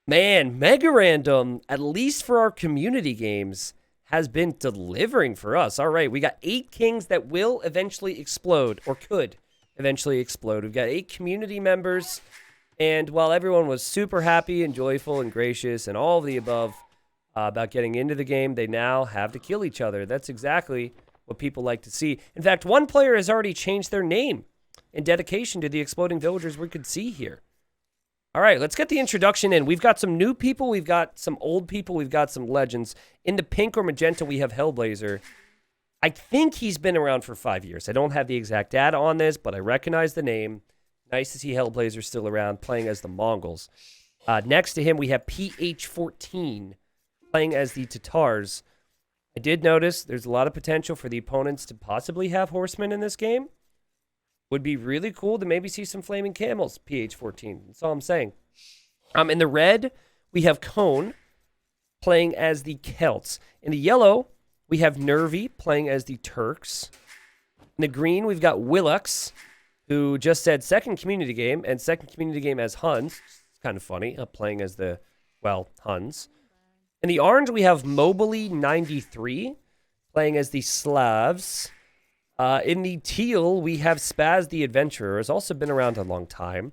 Man, Mega Random, at least for our community games, has been delivering for us. All right, we got 8 kings that will eventually explode, or could eventually explode. We've got 8 community members, and while everyone was super happy and joyful and gracious and all of the above about getting into the game, they now have to kill each other. That's exactly what people like to see. In fact, one player has already changed their name in dedication to the exploding villagers we could see here. All right, let's get the introduction in. We've got some new people. We've got some old people. We've got some legends. In the pink or magenta, we have Hellblazer. I think he's been around for 5 years. I don't have the exact data on this, but I recognize the name. Nice to see Hellblazer still around, playing as the Mongols. Next to him, we have PH14, playing as the Tatars. I did notice there's a lot of potential for the opponents to possibly have horsemen in this game. Would be really cool to maybe see some flaming camels, PH14. That's all I'm saying. In the red, we have Cone playing as the Celts. In the yellow, we have Nervy playing as the Turks. In the green, we've got Willux, who just said second community game, and second community game as Huns. It's kind of funny, playing as the, well, Huns. In the orange, we have Mobley93 playing as the Slavs. In the teal, we have Spaz the Adventurer, has also been around a long time,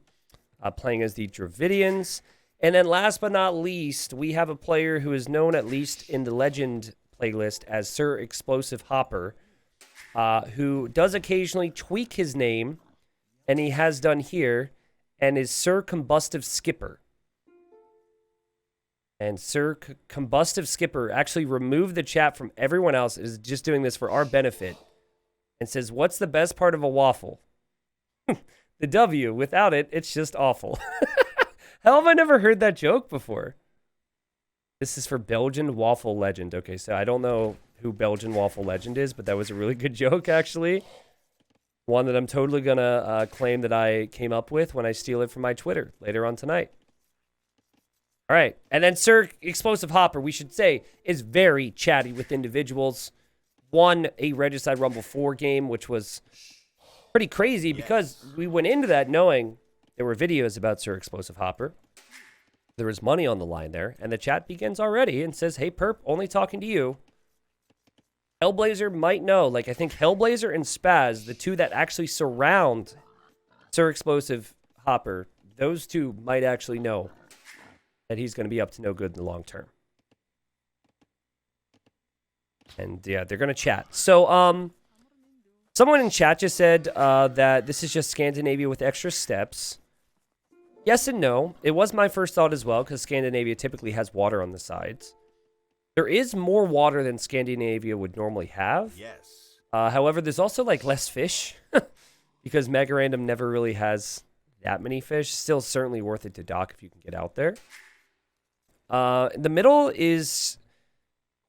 playing as the Dravidians. And then last but not least, we have a player who is known, at least in the Legend playlist, as Sir Explosive Hopper, who does occasionally tweak his name, and he has done here, and is Sir Combustive Skipper. And Sir Combustive Skipper actually removed the chat from everyone else, is just doing this for our benefit. And says, what's the best part of a waffle? The W. Without it, it's just awful. How have I never heard that joke before? This is for Belgian Waffle Legend. Okay, so I don't know who Belgian Waffle Legend is, but that was a really good joke, actually. One that I'm totally going to claim that I came up with when I steal it from my Twitter later on tonight. All right, and then Sir Explosive Hopper, we should say, is very chatty with individuals. Won a Regicide Rumble 4 game, which was pretty crazy because we went into that knowing there were videos about Sir Explosive Hopper. There was money on the line there, and the chat begins already and says, hey, Perp, only talking to you. Hellblazer might know. Like, I think Hellblazer and Spaz, the two that actually surround Sir Explosive Hopper, those two might actually know that he's going to be up to no good in the long term. And yeah, they're going to chat. So, someone in chat just said that this is just Scandinavia with extra steps. Yes and no. It was my first thought as well, because Scandinavia typically has water on the sides. There is more water than Scandinavia would normally have. Yes. However, there's also like less fish, because Mega Random never really has that many fish. Still certainly worth it to dock if you can get out there. The middle is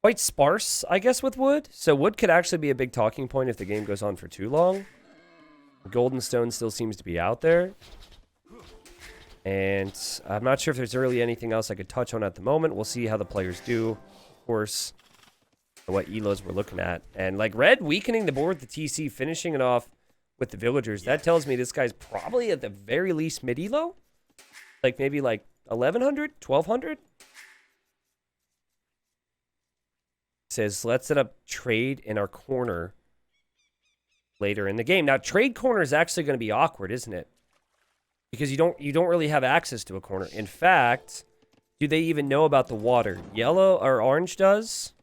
quite sparse, I guess, with wood. So wood could actually be a big talking point if the game goes on for too long. Golden stone still seems to be out there. And I'm not sure if there's really anything else I could touch on at the moment. We'll see how the players do, of course, what elos we're looking at. And like red weakening the board with the TC, finishing it off with the villagers. That tells me this guy's probably at the very least mid elo. Like maybe like 1100, 1200. Says, let's set up trade in our corner later in the game. Now, trade corner is actually going to be awkward, isn't it? Because you don't really have access to a corner. In fact, do they even know about the water? Yellow or orange does.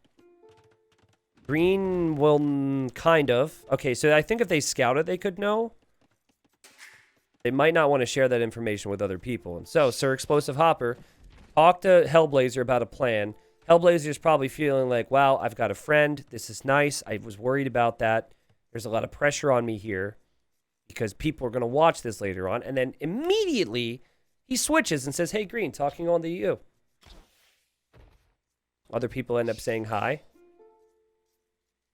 Green will kind of. Okay, so I think if they scout it, they could know. They might not want to share that information with other people. And so, Sir Explosive Hopper talked to Hellblazer about a plan. Hellblazer's probably feeling like, wow, I've got a friend. This is nice. I was worried about that. There's a lot of pressure on me here because people are going to watch this later on. And then immediately he switches and says, hey, Green, talking on to you. Other people end up saying hi.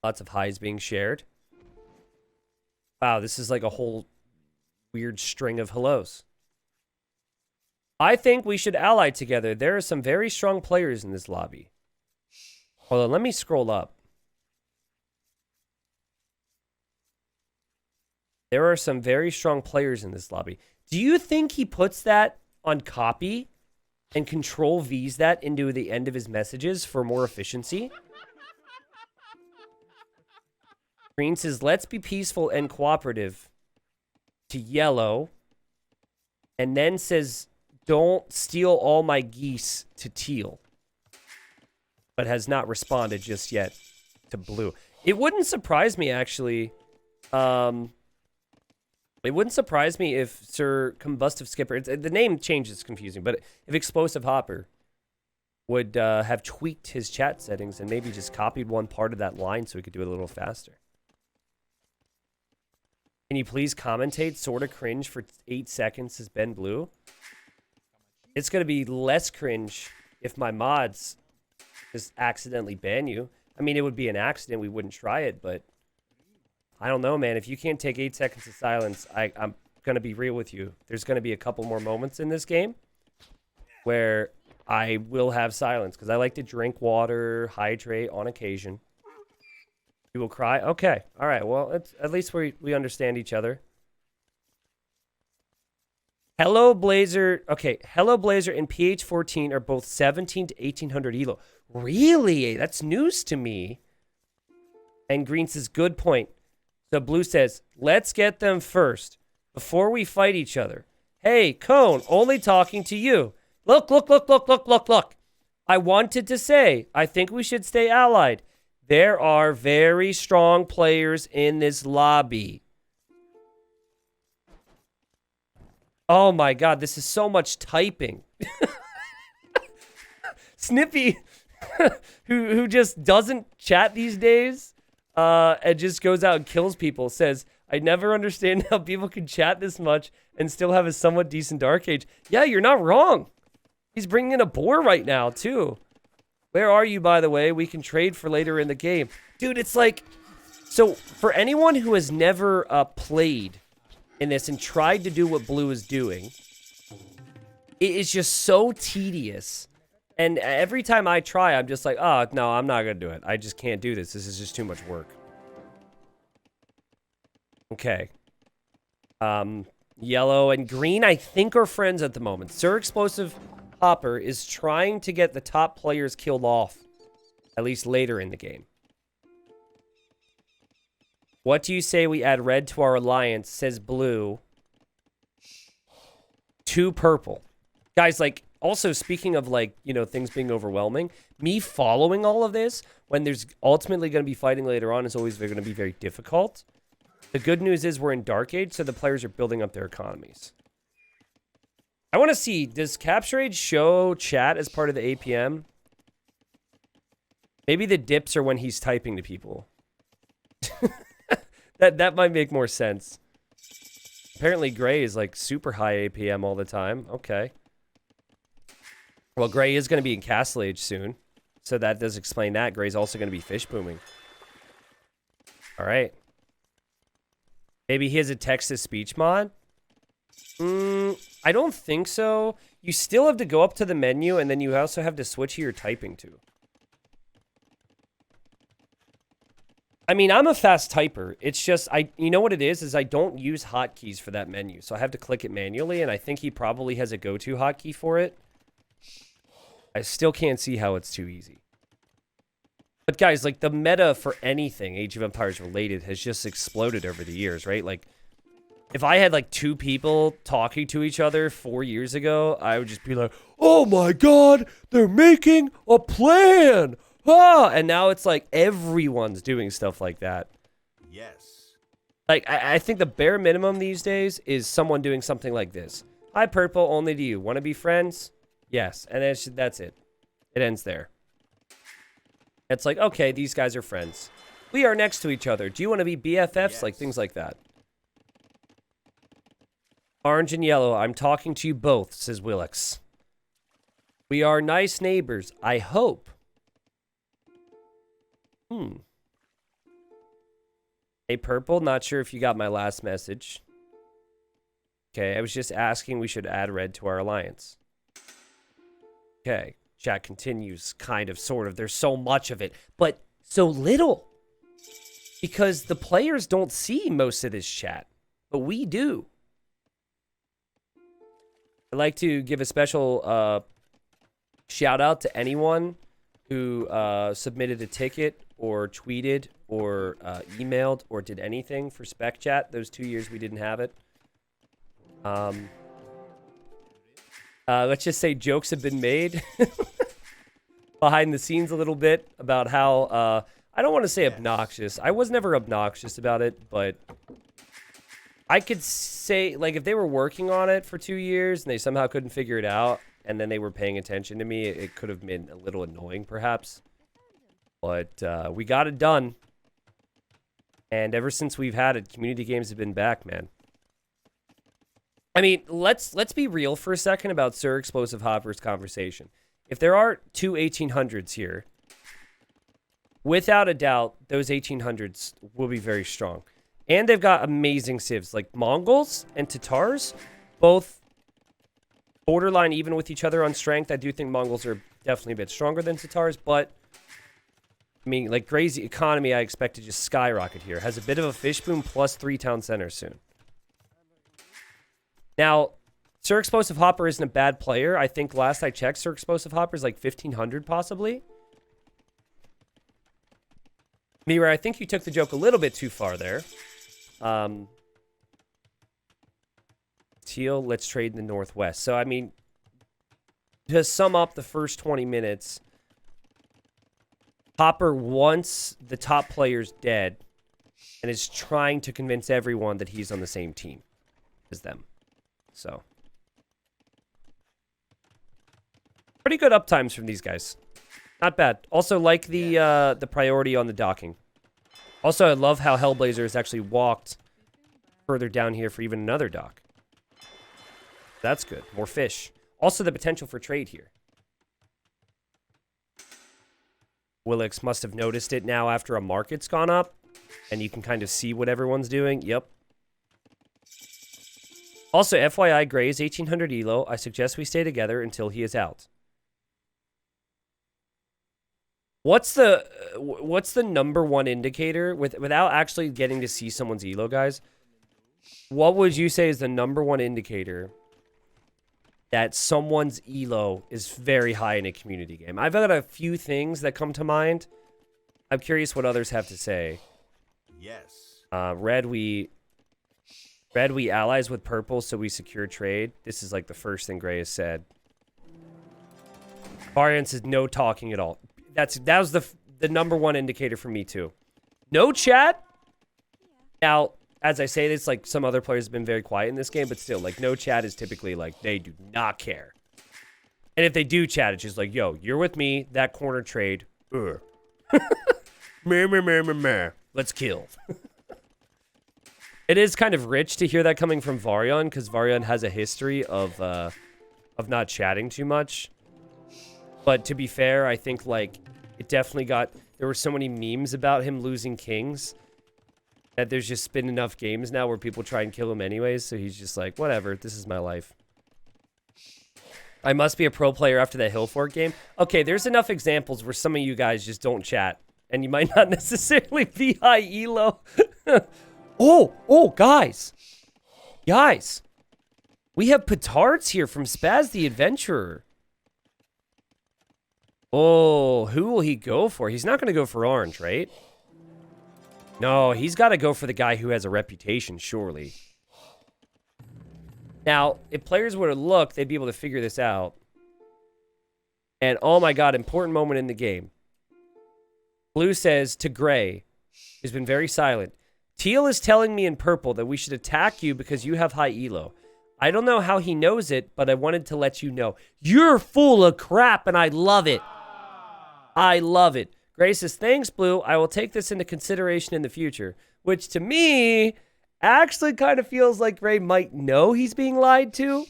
Lots of highs being shared. Wow, this is like a whole weird string of hellos. I think we should ally together. There are some very strong players in this lobby. Hold on, let me scroll up. There are some very strong players in this lobby. Do you think he puts that on copy and Control V's that into the end of his messages for more efficiency. Green says, let's be peaceful and cooperative to yellow. And then says, don't steal all my geese to teal. But has not responded just yet to blue. It wouldn't surprise me, actually. It wouldn't surprise me if Sir Combustive Skipper, the name change is confusing, but if Explosive Hopper would have tweaked his chat settings and maybe just copied one part of that line so he could do it a little faster. Can you please commentate sort of cringe for 8 seconds, says Ben Blue? It's going to be less cringe if my mods just accidentally ban you. I mean, it would be an accident. We wouldn't try it, but I don't know, man. If you can't take 8 seconds of silence, I'm going to be real with you. There's going to be a couple more moments in this game where I will have silence because I like to drink water, hydrate on occasion. You will cry? Okay. All right. Well, at least we understand each other. Hello Blazer. Okay. Hello Blazer and PH14 are both 17 to 1800 elo. Really? That's news to me. And Green says, good point. So Blue says, let's get them first before we fight each other. Hey, Cone, only talking to you. Look. I wanted to say, I think we should stay allied. There are very strong players in this lobby. Oh my God, this is so much typing. Snippy, who just doesn't chat these days, and just goes out and kills people, says, I never understand how people can chat this much and still have a somewhat decent Dark Age. Yeah, you're not wrong. He's bringing in a boar right now, too. Where are you, by the way? We can trade for later in the game. Dude, it's like... So, for anyone who has never played in this and tried to do what Blue is doing, it is just so tedious. And every time I try, I'm just like, oh, no, I'm not going to do it. I just can't do this. This is just too much work. Okay. Yellow and green, I think, are friends at the moment. Sir Explosive Hopper is trying to get the top players killed off, at least later in the game. What do you say we add red to our alliance, says Blue, to purple? Guys, like, also speaking of, like, you know, things being overwhelming, me following all of this when there's ultimately going to be fighting later on is always going to be very difficult. The good news is we're in Dark Age, so the players are building up their economies. I want to see, does Capture Age show chat as part of the APM? Maybe the dips are when he's typing to people. That might make more sense. Apparently Gray is like super high APM all the time. Okay. Well, Gray is going to be in Castle Age soon. So that does explain that. Gray's also going to be fish booming. All right. Maybe he has a text-to-speech mod? I don't think so. You still have to go up to the menu, and then you also have to switch who you're typing to. I mean, I'm a fast typer. It's just, you know what it is I don't use hotkeys for that menu. So I have to click it manually, and I think he probably has a go-to hotkey for it. I still can't see how it's too easy. But guys, like, the meta for anything Age of Empires related has just exploded over the years, right? Like, if I had, like, 2 people talking to each other 4 years ago, I would just be like, oh my God, they're making a plan! Ah! And now it's like everyone's doing stuff like that. Yes. Like, I think the bare minimum these days is someone doing something like this. Hi, Purple, only to you. Want to be friends? Yes. And that's it. It ends there. It's like, okay, these guys are friends. We are next to each other. Do you want to be BFFs? Yes. Like, things like that. Orange and yellow, I'm talking to you both, says Willix. We are nice neighbors, I hope. Hey, Purple, not sure if you got my last message. Okay, I was just asking we should add red to our alliance. Okay, chat continues, kind of, sort of. There's so much of it, but so little. Because the players don't see most of this chat, but we do. I'd like to give a special shout out to anyone who submitted a ticket or tweeted or emailed or did anything for Spec Chat. Those 2 years we didn't have it. Let's just say jokes have been made behind the scenes a little bit about how, I don't want to say obnoxious. I was never obnoxious about it, but I could say, like, if they were working on it for 2 years and they somehow couldn't figure it out and then they were paying attention to me, it could have been a little annoying perhaps. But we got it done. And ever since we've had it, community games have been back, man. I mean, let's be real for a second about Sir Explosive Hopper's conversation. If there are two 1800s here, without a doubt, those 1800s will be very strong. And they've got amazing civs, like Mongols and Tatars, both borderline even with each other on strength. I do think Mongols are definitely a bit stronger than Tatars, but I mean, like, Gray's economy, I expect to just skyrocket here. Has a bit of a fish boom plus 3 town centers soon. Now, Sir Explosive Hopper isn't a bad player. I think last I checked, Sir Explosive Hopper is like 1,500 possibly. Mira, I think you took the joke a little bit too far there. Teal, let's trade in the Northwest. So, I mean, to sum up the first 20 minutes, Hopper wants the top players dead and is trying to convince everyone that he's on the same team as them. So, pretty good uptimes from these guys. Not bad. Also, like the priority on the docking. Also, I love how Hellblazer has actually walked further down here for even another dock. That's good. More fish. Also, the potential for trade here. Willix must have noticed it now after a market's gone up. And you can kind of see what everyone's doing. Yep. Also, FYI, Gray is 1800 elo. I suggest we stay together until he is out. What's the number one indicator without actually getting to see someone's elo, guys? What would you say is the number one indicator that someone's elo is very high in a community game? I've got a few things that come to mind. I'm curious what others have to say. Yes. Red, we allies with purple, so we secure trade. This is like the first thing Gray has said. Varian says no talking at all. That was the number one indicator for me too. No chat. Now, as I say this, like, some other players have been very quiet in this game, but still, like, no chat is typically like they do not care. And if they do chat, it's just like, yo, you're with me. That corner trade. Meh. Let's kill. It is kind of rich to hear that coming from Varian, because Varian has a history of not chatting too much. But to be fair, I think, like, it definitely there were so many memes about him losing kings that there's just been enough games now where people try and kill him anyways, so he's just like, whatever, this is my life. I must be a pro player after that Hillfort game. Okay, there's enough examples where some of you guys just don't chat, and you might not necessarily be high elo. Oh, guys. Guys. We have petards here from Spaz the Adventurer. Oh, who will he go for? He's not going to go for orange, right? No, he's got to go for the guy who has a reputation, surely. Now, if players were to look, they'd be able to figure this out. And, oh my god, important moment in the game. Blue says to Gray, who's been very silent, Teal is telling me in purple that we should attack you because you have high elo. I don't know how he knows it, but I wanted to let you know. You're full of crap, and I love it. I love it. Gray says, thanks, Blue. I will take this into consideration in the future. Which, to me, actually kind of feels like Gray might know he's being lied to.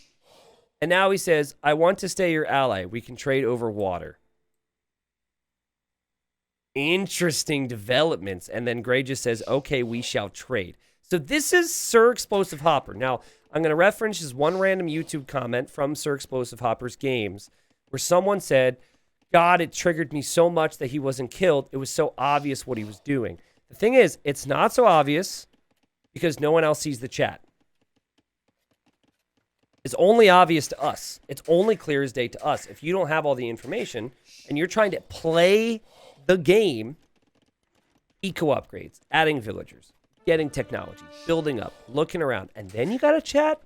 And now he says, I want to stay your ally. We can trade over water. Interesting developments. And then Gray just says, okay, we shall trade. So this is Sir Explosive Hopper. Now, I'm going to reference just one random YouTube comment from Sir Explosive Hopper's games where someone said, God, it triggered me so much that he wasn't killed. It was so obvious what he was doing. The thing is, it's not so obvious because no one else sees the chat. is only obvious to us. It's only clear as day to us. If you don't have all the information and you're trying to play the game, eco upgrades, adding villagers, getting technology, building up, looking around, and then you got to chat?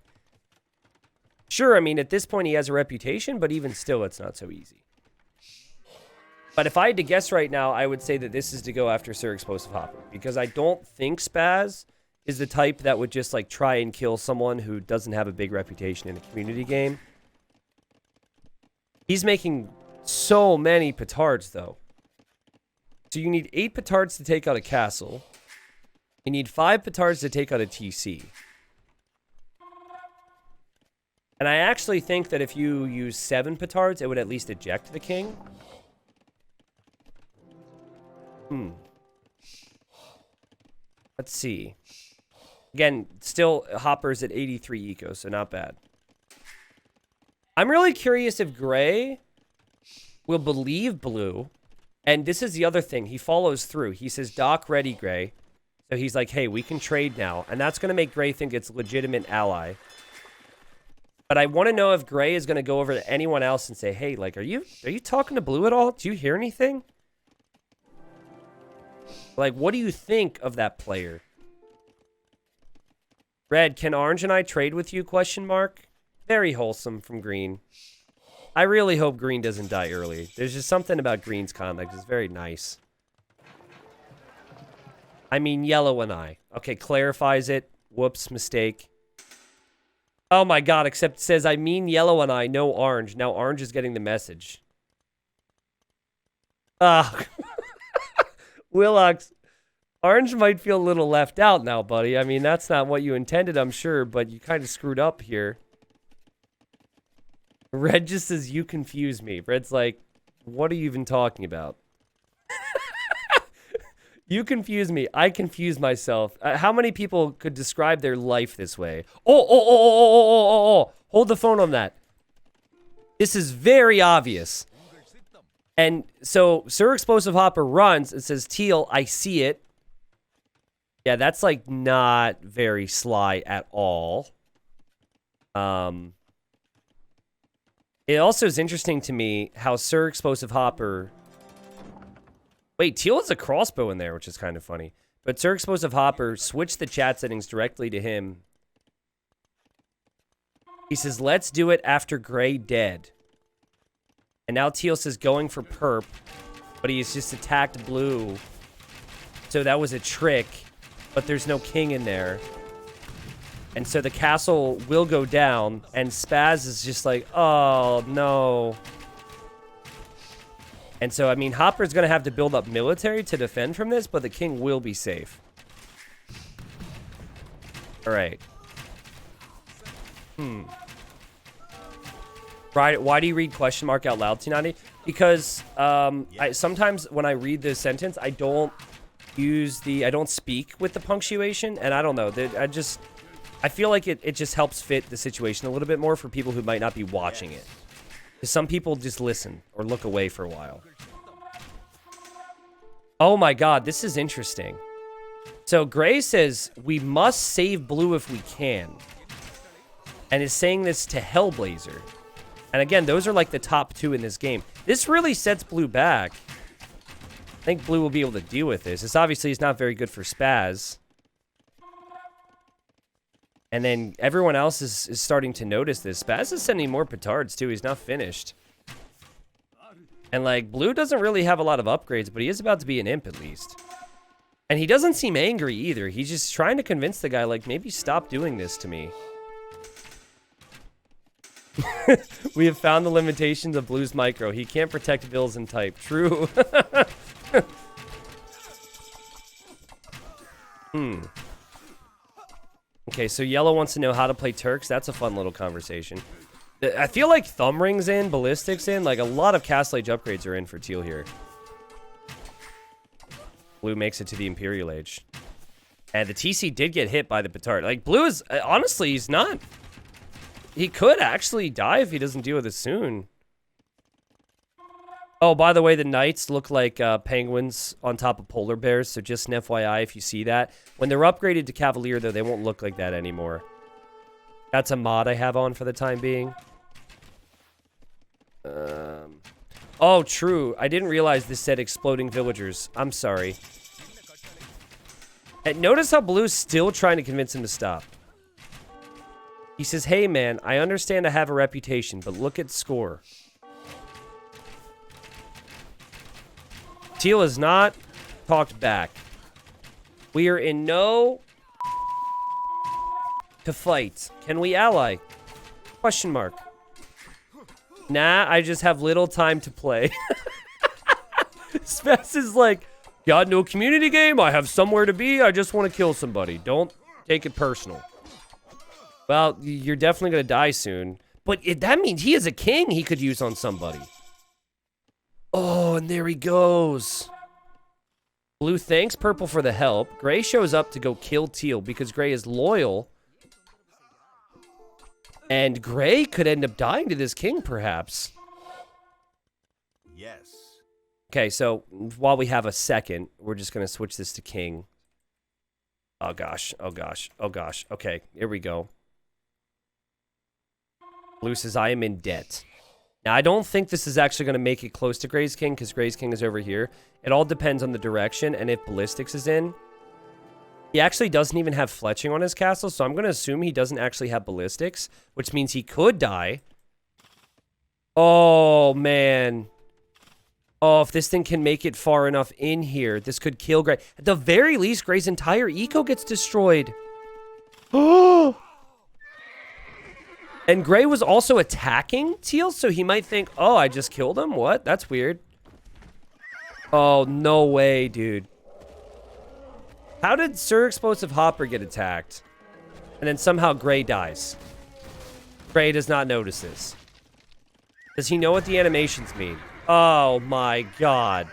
Sure, I mean, at this point he has a reputation, but even still, it's not so easy. But if I had to guess right now, I would say that this is to go after Sir Explosive Hopper, because I don't think Spaz is the type that would just like try and kill someone who doesn't have a big reputation in a community game. He's making so many petards though. So you need 8 petards to take out a castle. You need 5 petards to take out a TC. And I actually think that if you use 7 petards, it would at least eject the king. Let's see. Again, still Hopper's at 83 eco, so not bad. I'm really curious if Gray will believe Blue. And this is the other thing. He follows through. He says, Doc, ready, Gray. So he's like, hey, we can trade now. And that's going to make Gray think it's a legitimate ally. But I want to know if Gray is going to go over to anyone else and say, hey, like, are you talking to Blue at all? Do you hear anything? Like, what do you think of that player? Red, can Orange and I trade with you? Question mark. Very wholesome from Green. I really hope Green doesn't die early. There's just something about Green's conduct that's very nice. I mean, Yellow and I. Okay, clarifies it. Whoops, mistake. Oh my god, except it says, I mean Yellow and I, no Orange. Now Orange is getting the message. Willox, Orange might feel a little left out now, buddy. I mean, that's not what you intended, I'm sure, but you kind of screwed up here. Red just says, you confuse me. Red's like, what are you even talking about? You confuse me. I confuse myself. How many people could describe their life this way? Oh. Hold the phone on that. This is very obvious. And so Sir Explosive Hopper runs and says, Teal, I see it. Yeah, that's like not very sly at all. It also is interesting to me how Sir Explosive Hopper... Wait, Teal has a crossbow in there, which is kind of funny. But Sir Explosive Hopper switched the chat settings directly to him. He says, let's do it after Gray dead. And now Teal says going for perp, but he's just attacked Blue. So that was a trick, but there's no king in there. And so the castle will go down, and Spaz is just like, oh, no. And so, I mean, Hopper's going to have to build up military to defend from this, but the king will be safe. All right. Why do you read question mark out loud, T90? Because sometimes when I read this sentence, I don't speak with the punctuation, and I don't know. I feel like it just helps fit the situation a little bit more for people who might not be watching it. Because some people just listen or look away for a while. Oh my god, this is interesting. So Gray says, we must save Blue if we can. And is saying this to Hellblazer. And again, those are like the top 2 in this game. This really sets Blue back. I think Blue will be able to deal with this. This obviously is not very good for Spaz. And then everyone else is starting to notice this. Spaz is sending more petards too. He's not finished. And like, Blue doesn't really have a lot of upgrades, but he is about to be an imp at least. And he doesn't seem angry either. He's just trying to convince the guy, like, maybe stop doing this to me. We have found the limitations of Blue's micro. He can't protect bills and type. True. Okay, so Yellow wants to know how to play Turks. That's a fun little conversation. I feel like Thumb Ring's in, Ballistic's in. Like, a lot of Castle Age upgrades are in for Teal here. Blue makes it to the Imperial Age. And the TC did get hit by the petard. Like, Blue is... honestly, he's not... He could actually die if he doesn't deal with it soon. Oh, by the way, the Knights look like penguins on top of polar bears, so just an FYI if you see that. When they're upgraded to Cavalier, though, they won't look like that anymore. That's a mod I have on for the time being. Oh, true. I didn't realize this said exploding villagers. I'm sorry. And notice how Blue's still trying to convince him to stop. He says, hey, man, I understand I have a reputation, but look at score. Teal has not talked back. We are in no to fight. Can we ally? Question mark. Nah, I just have little time to play. Spaz is like, got no community game. I have somewhere to be. I just want to kill somebody. Don't take it personal. Well, you're definitely going to die soon. But that means he is a king he could use on somebody. Oh, and there he goes. Blue thanks Purple for the help. Gray shows up to go kill Teal because Gray is loyal. And Gray could end up dying to this king, perhaps. Yes. Okay, so while we have a second, we're just going to switch this to king. Oh, gosh. Oh, gosh. Oh, gosh. Okay, here we go. Blue says, I am in debt. Now, I don't think this is actually going to make it close to Gray's king because Gray's king is over here. It all depends on the direction and if ballistics is in. He actually doesn't even have fletching on his castle, so I'm going to assume he doesn't actually have ballistics, which means he could die. Oh, man. Oh, if this thing can make it far enough in here, this could kill Gray. At the very least, Gray's entire eco gets destroyed. Oh! And Gray was also attacking Teal, so he might think, oh, I just killed him? What? That's weird. Oh, no way, dude. How did Sir Explosive Hopper get attacked? And then somehow Gray dies. Gray does not notice this. Does he know what the animations mean? Oh my god.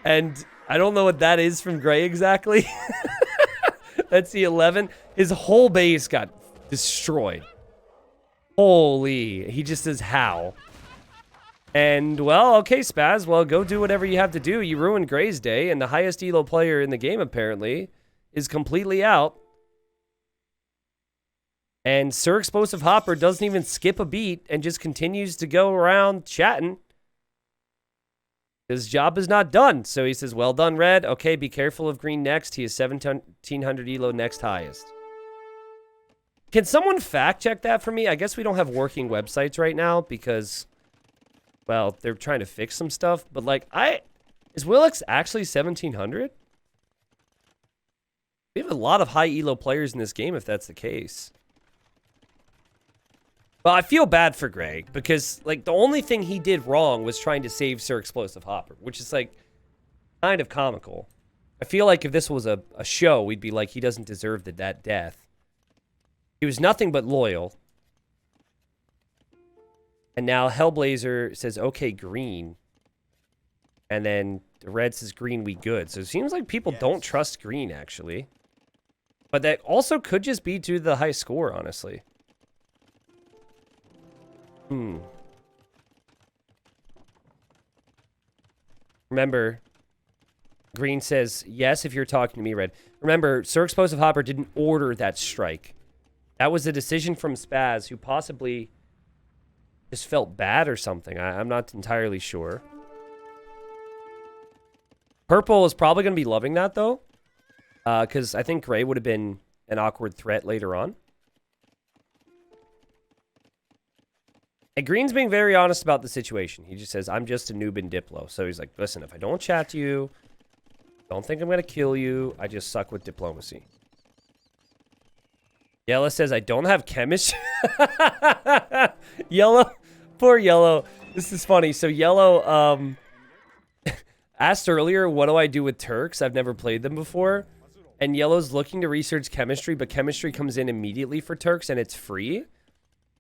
And I don't know what that is from Gray exactly. That's the 11. His whole base got destroyed. Holy. He just says, how? And, well, okay, Spaz. Well, go do whatever you have to do. You ruined Gray's day, and the highest elo player in the game, apparently, is completely out. And Sir Explosive Hopper doesn't even skip a beat and just continues to go around chatting. His job is not done. So he says, well done, Red. Okay, be careful of Green next. He is 1700 elo next highest. Can someone fact check that for me? I guess we don't have working websites right now because, well, they're trying to fix some stuff. But, like, is Willix actually 1700? We have a lot of high elo players in this game if that's the case. Well, I feel bad for Gray because, like, the only thing he did wrong was trying to save Sir Explosive Hopper, which is, like, kind of comical. I feel like if this was a show, we'd be like, he doesn't deserve that death. He was nothing but loyal. And now Hellblazer says, okay, green. And then the red says green, we good. So it seems like people don't trust green, actually. But that also could just be due to the high score, honestly. Remember, green says, yes, if you're talking to me, red. Remember, Sir Explosive Hopper didn't order that strike. That was a decision from Spaz, who possibly just felt bad or something. I'm not entirely sure. Purple is probably going to be loving that, though. Because I think Gray would have been an awkward threat later on. And Green's being very honest about the situation. He just says, I'm just a noob in Diplo. So he's like, listen, if I don't chat to you, don't think I'm going to kill you. I just suck with diplomacy. Yellow says, I don't have chemistry. Yellow, poor Yellow. This is funny. So Yellow asked earlier, what do I do with Turks? I've never played them before. And Yellow's looking to research chemistry, but chemistry comes in immediately for Turks, and it's free.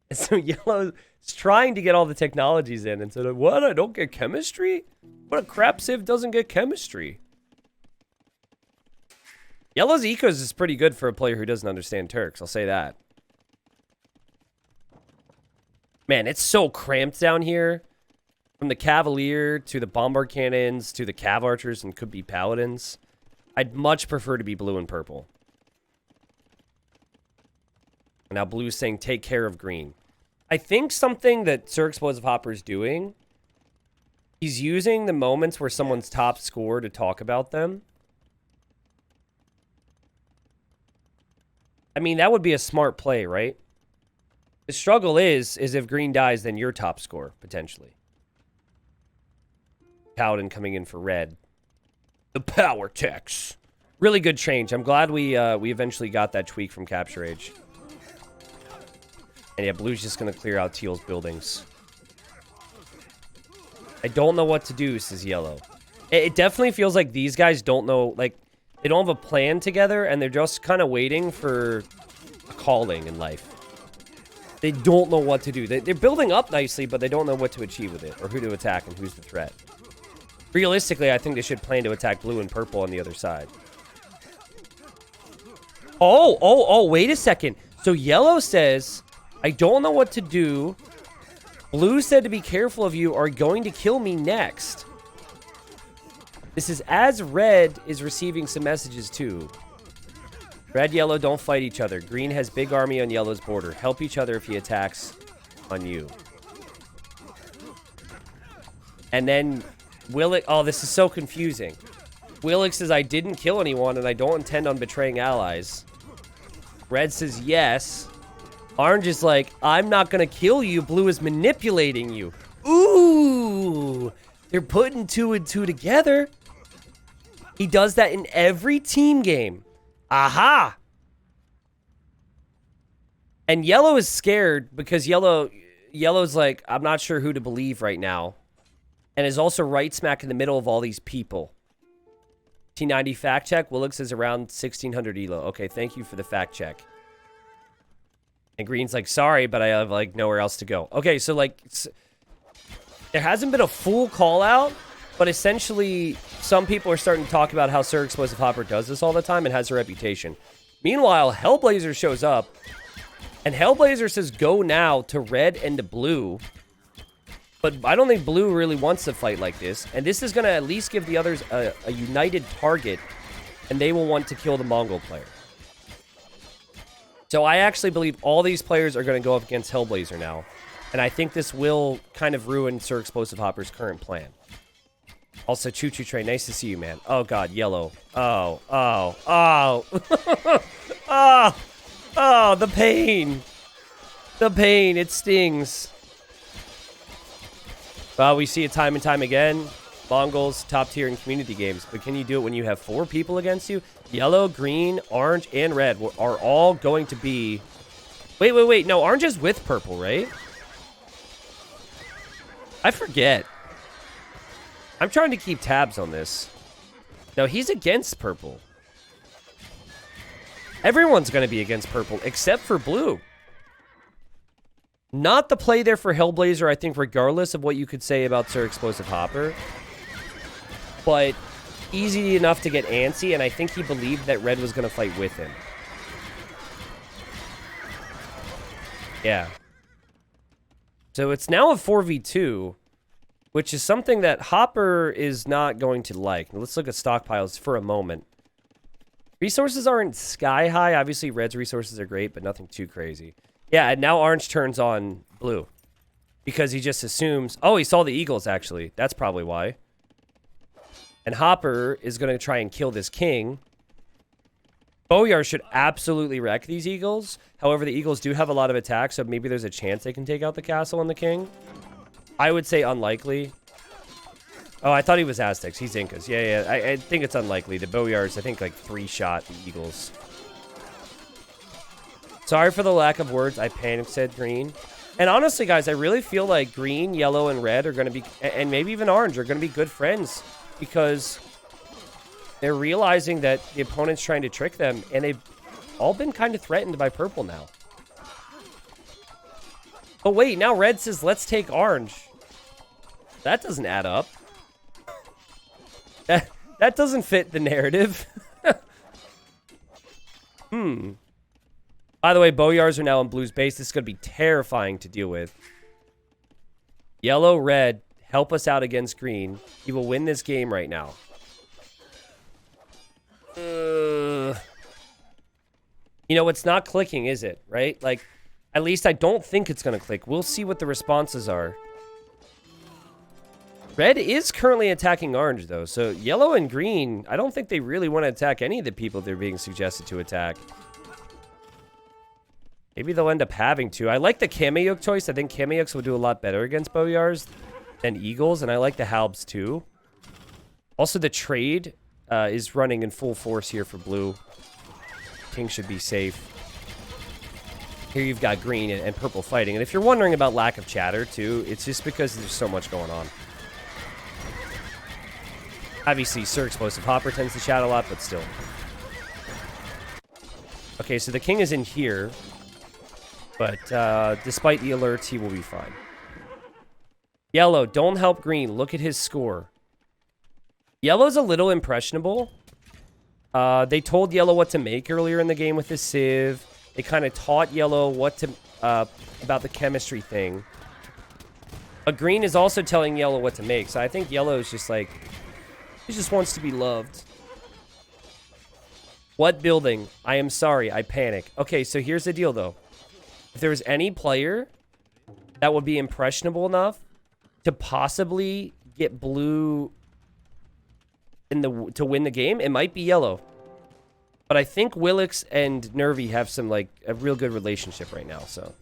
And so Yellow's trying to get all the technologies in and said, what? I don't get chemistry? What a crap sieve doesn't get chemistry? Yellow's ecos is pretty good for a player who doesn't understand Turks. I'll say that. Man, it's so cramped down here. From the Cavalier to the Bombard Cannons to the Cav Archers and could be Paladins. I'd much prefer to be blue and purple. Now blue's saying take care of green. I think something that Sir Explosive Hopper is doing, he's using the moments where someone's top score to talk about them. I mean, that would be a smart play, right? The struggle is if green dies, then you're top score, potentially. Paladin coming in for red. The power techs. Really good change. I'm glad we eventually got that tweak from Capture Age. And yeah, blue's just going to clear out teal's buildings. I don't know what to do, says yellow. It definitely feels like these guys don't know, like, they don't have a plan together, and they're just kind of waiting for a calling in life. They don't know what to do. They're building up nicely, but they don't know what to achieve with it, or who to attack and who's the threat. Realistically, I think they should plan to attack blue and purple on the other side. Oh, wait a second. So yellow says, I don't know what to do. Blue said to be careful of you, are going to kill me next. This is as red is receiving some messages too. Red, yellow, don't fight each other. Green has big army on yellow's border. Help each other if he attacks on you. And then Willick, oh, this is so confusing. Willick says, I didn't kill anyone and I don't intend on betraying allies. Red says yes. Orange is like, I'm not going to kill you. Blue is manipulating you. Ooh, they're putting 2 and 2 together. He does that in every team game. Aha! And yellow is scared because yellow's like, I'm not sure who to believe right now. And is also right smack in the middle of all these people. T90 fact check. Willix is around 1600 elo. Okay, thank you for the fact check. And Green's like, sorry, but I have, like, nowhere else to go. Okay, so, like, there hasn't been a full call out, but essentially, some people are starting to talk about how Sir Explosive Hopper does this all the time and has a reputation. Meanwhile, Hellblazer shows up, and Hellblazer says, go now to red and to blue. But I don't think blue really wants to fight like this, and this is going to at least give the others a united target, and they will want to kill the Mongol player. So I actually believe all these players are going to go up against Hellblazer now. And I think this will kind of ruin Sir Explosive Hopper's current plan. Also, Choo Choo Train, nice to see you, man. Oh, God, yellow. Oh. Oh, the pain. The pain, it stings. Well, we see it time and time again. Mongols, top tier in community games. But can you do it when you have 4 people against you? Yellow, green, orange, and red are all going to be... Wait. No, orange is with purple, right? I forget. I'm trying to keep tabs on this. No, he's against purple. Everyone's going to be against purple, except for blue. Not the play there for Hellblazer, I think, regardless of what you could say about Sir Explosive Hopper. But easy enough to get antsy, and I think he believed that red was going to fight with him. Yeah. So it's now a 4v2, which is something that Hopper is not going to like. Let's look at stockpiles for a moment. Resources aren't sky high. Obviously, red's resources are great, but nothing too crazy. Yeah, and now orange turns on blue. Because he just assumes... Oh, he saw the eagles, actually. That's probably why. And Hopper is going to try and kill this king. Boyar should absolutely wreck these eagles. However, the eagles do have a lot of attacks, so maybe there's a chance they can take out the castle and the king. I would say unlikely. Oh, I thought he was Aztecs. He's Incas. Yeah. I think it's unlikely. The Boyars, I think, like 3-shot the eagles. Sorry for the lack of words. I panicked, said Green. And honestly, guys, I really feel like green, yellow, and red are going to be, and maybe even orange, are going to be good friends. Because they're realizing that the opponent's trying to trick them, and they've all been kind of threatened by purple now. Oh, wait, now red says, let's take orange. That doesn't add up. That doesn't fit the narrative. By the way, Boyars are now on blue's base. This is going to be terrifying to deal with. Yellow, red, help us out against green. He will win this game right now. You know, it's not clicking, is it? Right? Like, at least I don't think it's going to click. We'll see what the responses are. Red is currently attacking orange, though. So yellow and green, I don't think they really want to attack any of the people they're being suggested to attack. Maybe they'll end up having to. I like the Kameyuk choice. I think Kameyuks will do a lot better against Boyars than Eagles, and I like the Halbs, too. Also, the trade is running in full force here for blue. King should be safe. Here you've got green and purple fighting. And if you're wondering about lack of chatter, too, it's just because there's so much going on. Obviously, Sir Explosive Hopper tends to chat a lot, but still. Okay, so the king is in here. But despite the alerts, he will be fine. Yellow, don't help green. Look at his score. Yellow's a little impressionable. They told yellow what to make earlier in the game with his Civ. They kind of taught yellow what to about the chemistry thing. But green is also telling yellow what to make. So I think yellow is just like... He just wants to be loved. What building? I am sorry. I panic. Okay, so here's the deal, though. If there was any player that would be impressionable enough to possibly get blue to win the game, it might be yellow. But I think Willix and Nervy have some, like, a real good relationship right now, so.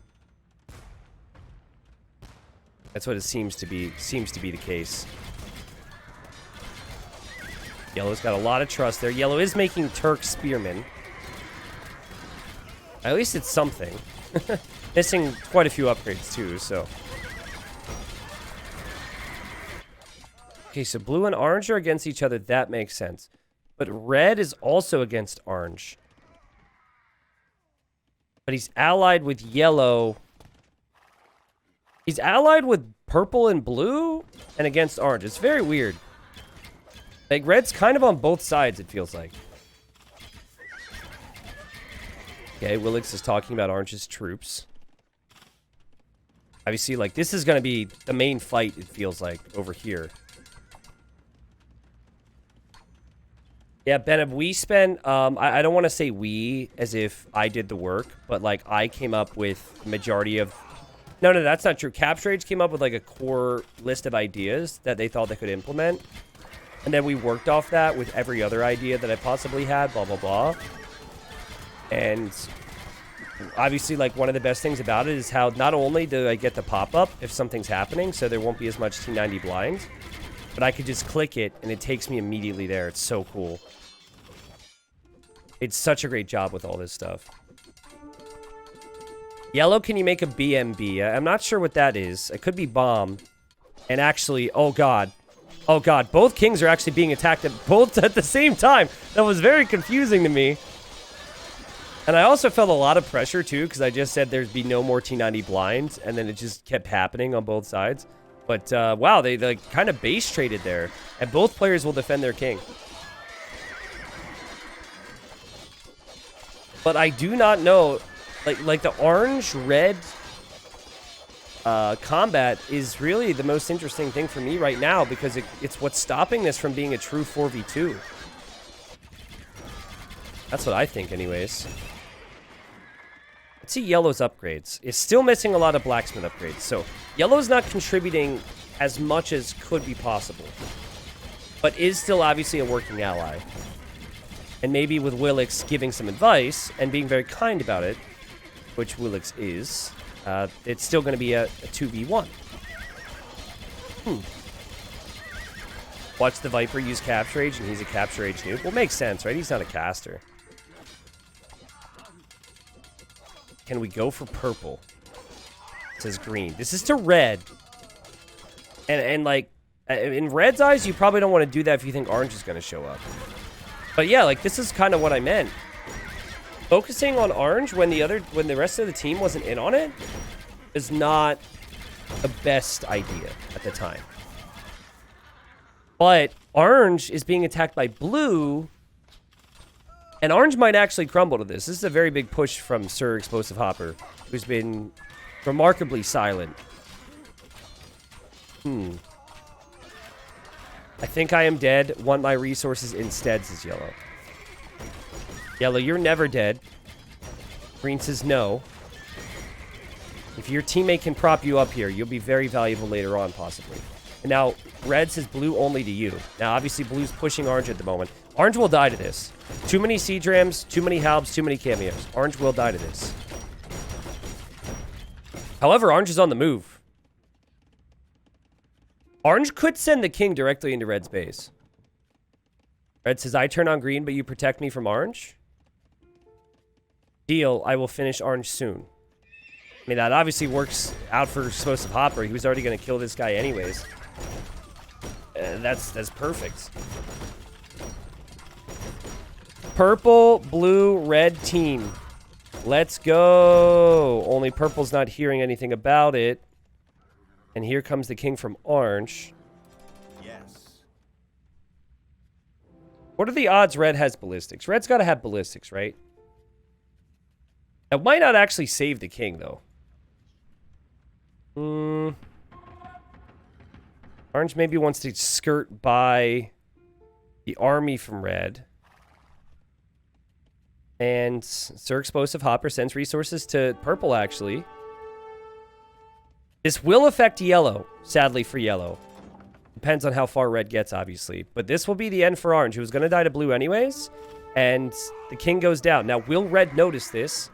That's what it seems to be the case. Yellow's got a lot of trust there. Yellow is making Turk Spearmen. At least it's something. Missing quite a few upgrades, too, so. Okay, so blue and orange are against each other. That makes sense. But red is also against orange. But he's allied with yellow. He's allied with purple and blue and against orange. It's very weird. Like, red's kind of on both sides, it feels like. Okay, Willix is talking about orange's troops. Obviously, like, this is going to be the main fight, it feels like, over here. Yeah, Benab, we spent, I don't want to say we as if I did the work, but, like, I came up with the majority of... No, that's not true. Capture Age came up with, like, a core list of ideas that they thought they could implement. And then we worked off that with every other idea that I possibly had, blah, blah, blah. And obviously, like, one of the best things about it is how not only do I get the pop-up if something's happening, so there won't be as much T90 blind, but I could just click it, and it takes me immediately there. It's so cool. It's such a great job with all this stuff. Yellow, can you make a BMB? I'm not sure what that is. It could be bomb. And actually, oh, God. Oh, God. Both kings are actually being attacked at both at the same time. That was very confusing to me. And I also felt a lot of pressure, too, because I just said there'd be no more T90 blinds, and then it just kept happening on both sides. But, wow, they like, kind of base traded there. And both players will defend their king. But I do not know... Like the orange-red combat is really the most interesting thing for me right now because it's what's stopping this from being a true 4v2. That's what I think anyways. Let's see yellow's upgrades. It's still missing a lot of blacksmith upgrades. So yellow's not contributing as much as could be possible. But is still obviously a working ally. And maybe with Willix giving some advice and being very kind about it, which Willix is, it's still going to be a 2v1. Watch the Viper use Capture Age, and he's a Capture Age noob. Well, makes sense, right? He's not a caster. Can we go for purple? It says green. This is to red. And like, in red's eyes, you probably don't want to do that if you think orange is going to show up. But yeah, like, this is kind of what I meant. Focusing on orange when the rest of the team wasn't in on it is not the best idea at the time. But orange is being attacked by blue, and orange might actually crumble to this. This is a very big push from Sir Explosive Hopper, who's been remarkably silent. I think I am dead. Want my resources instead, says Yellow. Yellow, you're never dead. Green says no. If your teammate can prop you up here, you'll be very valuable later on, possibly. And now, red says blue only to you. Now, obviously, blue's pushing orange at the moment. Orange will die to this. Too many siege rams, too many halbs, too many cameos. Orange will die to this. However, orange is on the move. Orange could send the king directly into red's base. Red says, I turn on green, but you protect me from orange? Deal, I will finish orange soon. I mean, that obviously works out for Explosive Hopper. He was already going to kill this guy anyways. That's perfect. Purple, blue, red team. Let's go. Only purple's not hearing anything about it. And here comes the king from orange. Yes. What are the odds red has ballistics? Red's got to have ballistics, right? That might not actually save the king, though. Orange maybe wants to skirt by the army from red. And Sir Explosive Hopper sends resources to purple, actually. This will affect yellow, sadly for yellow. Depends on how far red gets, obviously. But this will be the end for orange, who was going to die to blue anyways. And the king goes down. Now, will red notice this?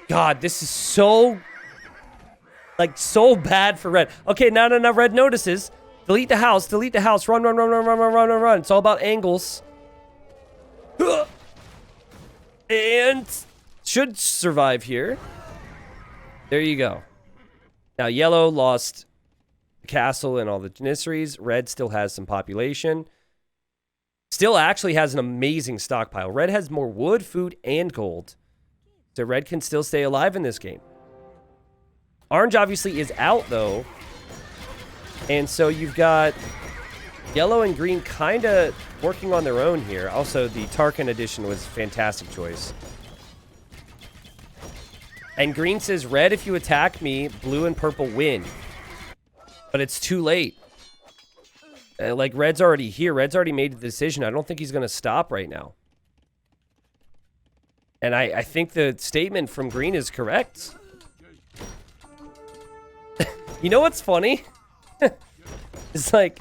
God, this is so... like, so bad for red. Okay, no, red notices. Delete the house, run. It's all about angles. And should survive here. There you go. Now, yellow lost the castle and all the janissaries. Red still has some population. Still actually has an amazing stockpile. Red has more wood, food, and gold. So red can still stay alive in this game. Orange obviously is out, though. And so you've got yellow and green kind of working on their own here. Also, the Tarkin edition was a fantastic choice. And green says, red, if you attack me, blue and purple win. But it's too late. Like, red's already here. Red's already made the decision. I don't think he's going to stop right now. And I think the statement from green is correct. You know what's funny? It's like,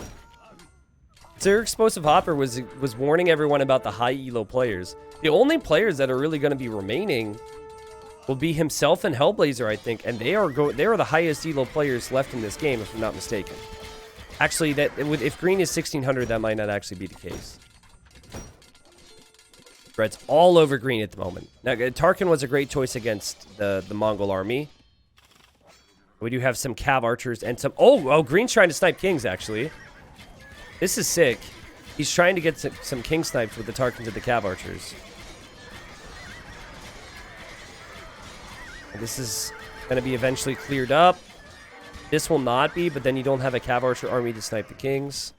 Sir Explosive Hopper was warning everyone about the high elo players. The only players that are really going to be remaining will be himself and Hellblazer, I think, and they are the highest elo players left in this game, if I'm not mistaken. Actually, if green is 1600, that might not actually be the case. Red's all over green at the moment. Now, Tarkin was a great choice against the Mongol army. We do have some cav archers and some... Oh, green's trying to snipe kings, actually. This is sick. He's trying to get some king snipes with the Tarkins and the cav archers. And this is going to be eventually cleared up. This will not be, but then you don't have a cav archer army to snipe the kings.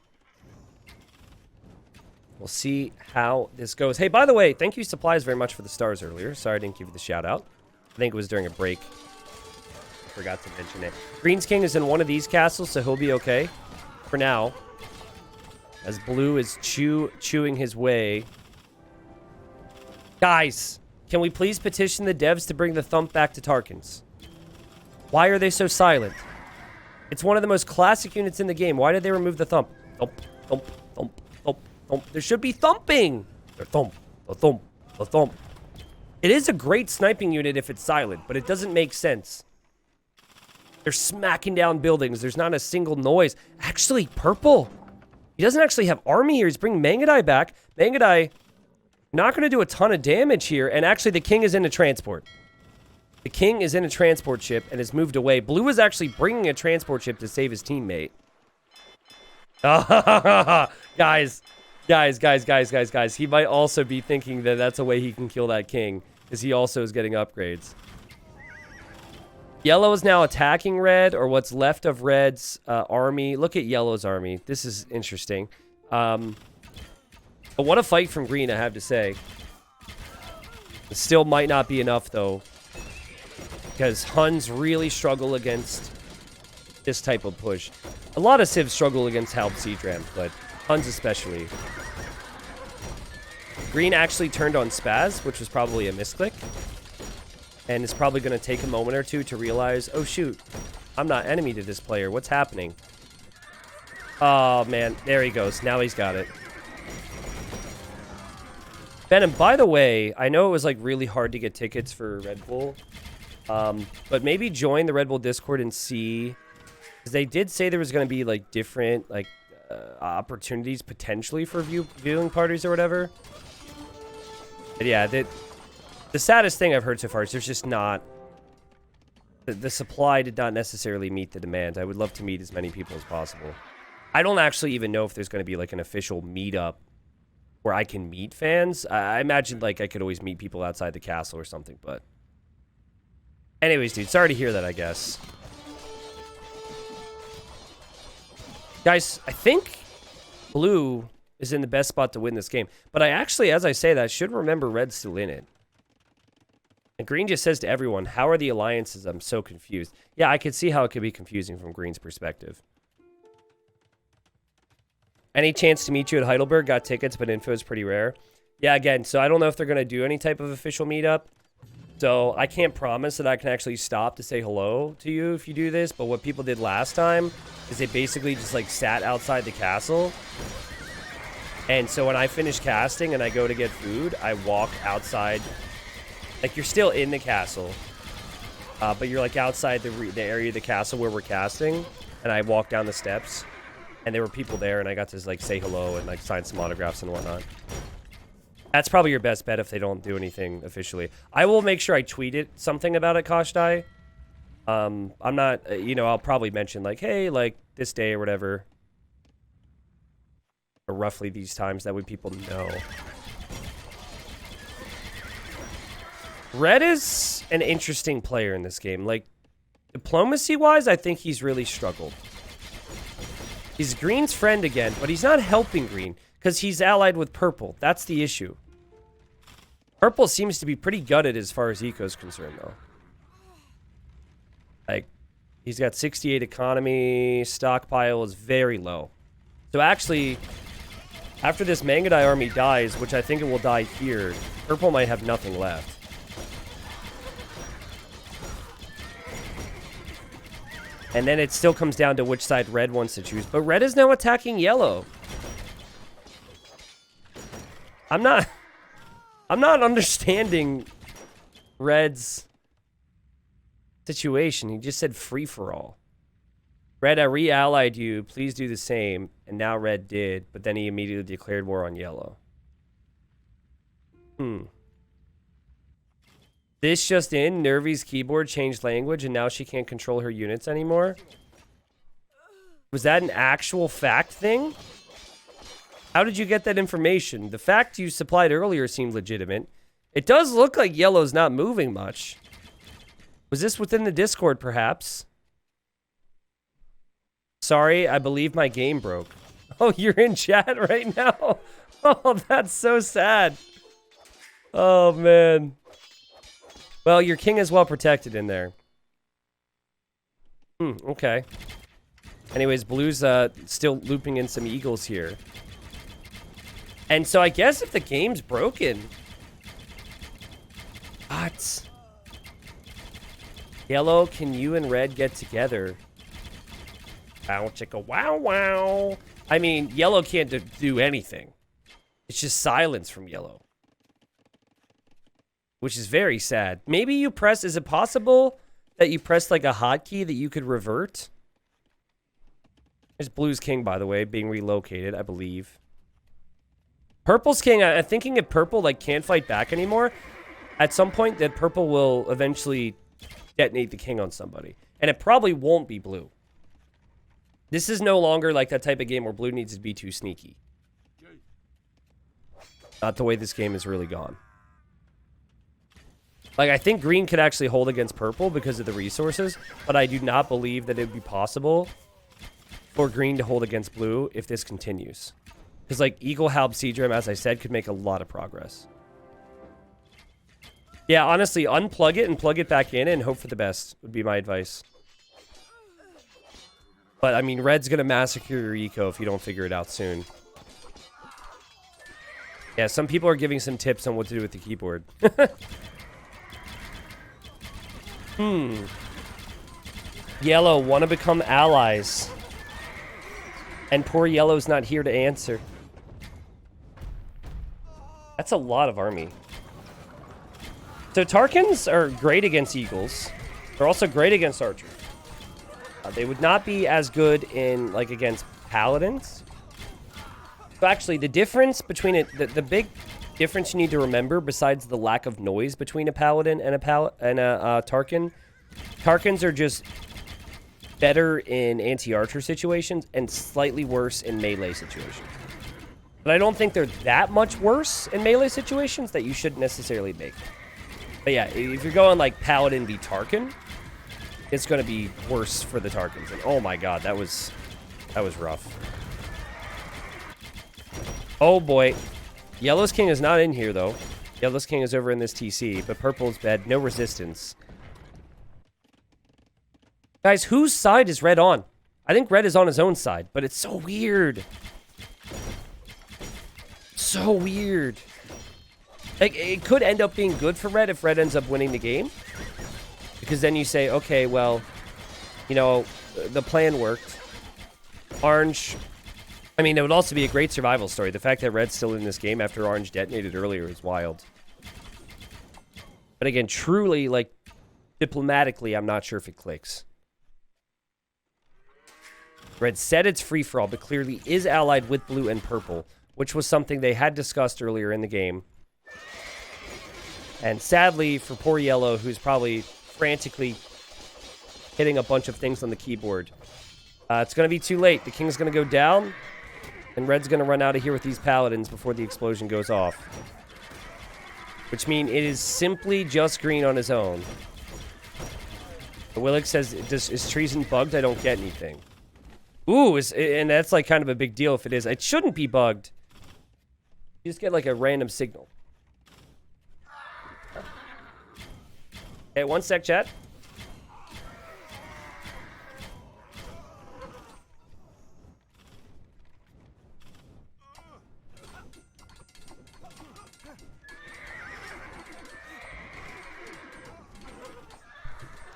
We'll see how this goes. Hey, by the way, thank you, Supplies, very much for the stars earlier. Sorry I didn't give you the shout out. I think it was during a break. I forgot to mention it. Green's king is in one of these castles, so he'll be okay for now. As blue is chewing his way. Guys, can we please petition the devs to bring the thump back to Tarkins? Why are they so silent? It's one of the most classic units in the game. Why did they remove the thump? Thump, thump, thump, thump, thump. There should be thumping. The thump, the thump, the thump. It is a great sniping unit if it's silent, but it doesn't make sense. They're smacking down buildings. There's not a single noise. Actually, purple. He doesn't actually have army here. He's bringing Mangadai back. Mangadai not going to do a ton of damage here. And actually, the king is in a transport. The king is in a transport ship and has moved away. Blue is actually bringing a transport ship to save his teammate. Guys. He might also be thinking that that's a way he can kill that king, because he also is getting upgrades. Yellow is now attacking red, or what's left of red's army. Look at yellow's army. This is interesting. But what a fight from green, I have to say. It still might not be enough, though, because Huns really struggle against this type of push. A lot of civs struggle against Halb Siege Ram, but Huns especially. Green actually turned on Spaz, which was probably a misclick. And it's probably going to take a moment or two to realize, oh shoot, I'm not enemy to this player. What's happening? Oh man, there he goes. Now he's got it. Venom, by the way, I know it was like really hard to get tickets for Red Bull. But maybe join the Red Bull Discord and see. Because they did say there was going to be like different like opportunities potentially for viewing parties or whatever. But yeah, the saddest thing I've heard so far is there's just not... The supply did not necessarily meet the demand. I would love to meet as many people as possible. I don't actually even know if there's going to be like an official meetup where I can meet fans. I imagine like I could always meet people outside the castle or something, but... Anyways, dude, sorry to hear that, I guess. Guys, I think blue is in the best spot to win this game. But I actually, as I say that, should remember red's still in it. And green just says to everyone, how are the alliances? I'm so confused. Yeah, I could see how it could be confusing from green's perspective. Any chance to meet you at Heidelberg? Got tickets, but info is pretty rare. Yeah, again, so I don't know if they're going to do any type of official meetup. So I can't promise that I can actually stop to say hello to you if you do this. But what people did last time is they basically just like sat outside the castle. And so when I finish casting and I go to get food, I walk outside. Like you're still in the castle, but you're like outside the area of the castle where we're casting. And I walk down the steps and there were people there and I got to like say hello and like sign some autographs and whatnot. That's probably your best bet if they don't do anything officially. I will make sure I tweet it, something about it, Kashdai. I'm not, you know, I'll probably mention like, hey, like this day or whatever. Or roughly these times, that way people know. Red is an interesting player in this game. Like, diplomacy-wise, I think he's really struggled. He's green's friend again, but he's not helping green. Because he's allied with purple. That's the issue. Purple seems to be pretty gutted as far as eco's concerned, though. Like, he's got 68 economy. Stockpile is very low. So actually, after this Mangadai army dies, which I think it will die here, purple might have nothing left. And then it still comes down to which side red wants to choose. But red is now attacking yellow. I'm not understanding red's situation. He just said free for all. Red, I re-allied you. Please do the same. And now red did, but then he immediately declared war on yellow. This just in, Nervy's keyboard changed language and now she can't control her units anymore. Was that an actual fact thing? How did you get that information? The fact you supplied earlier seemed legitimate. It does look like yellow's not moving much. Was this within the Discord, perhaps? Sorry, I believe my game broke. Oh, you're in chat right now? Oh, that's so sad. Oh, man. Well, your king is well protected in there. Okay. Anyways, blue's still looping in some eagles here. And so I guess if the game's broken... What? Yellow, can you and red get together? Wow, chicka, wow, wow. I mean, yellow can't do anything. It's just silence from yellow. Which is very sad. Maybe you press... Is it possible that you press like a hotkey that you could revert? There's blue's king, by the way, being relocated, I believe. Purple's king, I'm thinking if purple like can't fight back anymore, at some point that purple will eventually detonate the king on somebody. And it probably won't be blue. This is no longer like that type of game where blue needs to be too sneaky. Not the way this game is really gone. Like, I think green could actually hold against purple because of the resources, but I do not believe that it would be possible for green to hold against blue if this continues. Because, like, Eagle Halb Seadram, as I said, could make a lot of progress. Yeah, honestly, unplug it and plug it back in and hope for the best would be my advice. But, I mean, red's going to massacre your eco if you don't figure it out soon. Yeah, some people are giving some tips on what to do with the keyboard. Yellow, want to become allies. And poor Yellow's not here to answer. That's a lot of army. So Tarkans are great against Eagles. They're also great against Archers. They would not be as good in, like, against Paladins. So actually, the difference between it, the big difference you need to remember, besides the lack of noise between a Paladin and a Tarkan, Tarkans are just better in anti-archer situations and slightly worse in melee situations. But I don't think they're that much worse in melee situations that you shouldn't necessarily make. But yeah, if you're going like Paladin v Tarkan, it's going to be worse for the Tarkans. And oh my god, that was rough. Oh boy. Yellow's King is not in here though. Yellow's King is over in this TC, but Purple's bed, no resistance. Guys, whose side is Red on? I think Red is on his own side, but it's so weird. So weird. Like, it could end up being good for Red if Red ends up winning the game. Because then you say, okay, well, you know, the plan worked. Orange, I mean, it would also be a great survival story. The fact that Red's still in this game after Orange detonated earlier is wild. But again, truly, like, diplomatically, I'm not sure if it clicks. Red said it's free-for-all, but clearly is allied with Blue and Purple, which was something they had discussed earlier in the game. And sadly, for poor Yellow, who's probably frantically hitting a bunch of things on the keyboard, it's going to be too late. The King's going to go down, and Red's going to run out of here with these Paladins before the explosion goes off. Which means it is simply just Green on his own. Willick says, is treason bugged? I don't get anything. Ooh, and that's like kind of a big deal if it is. It shouldn't be bugged. You just get like a random signal. Okay, one sec, chat.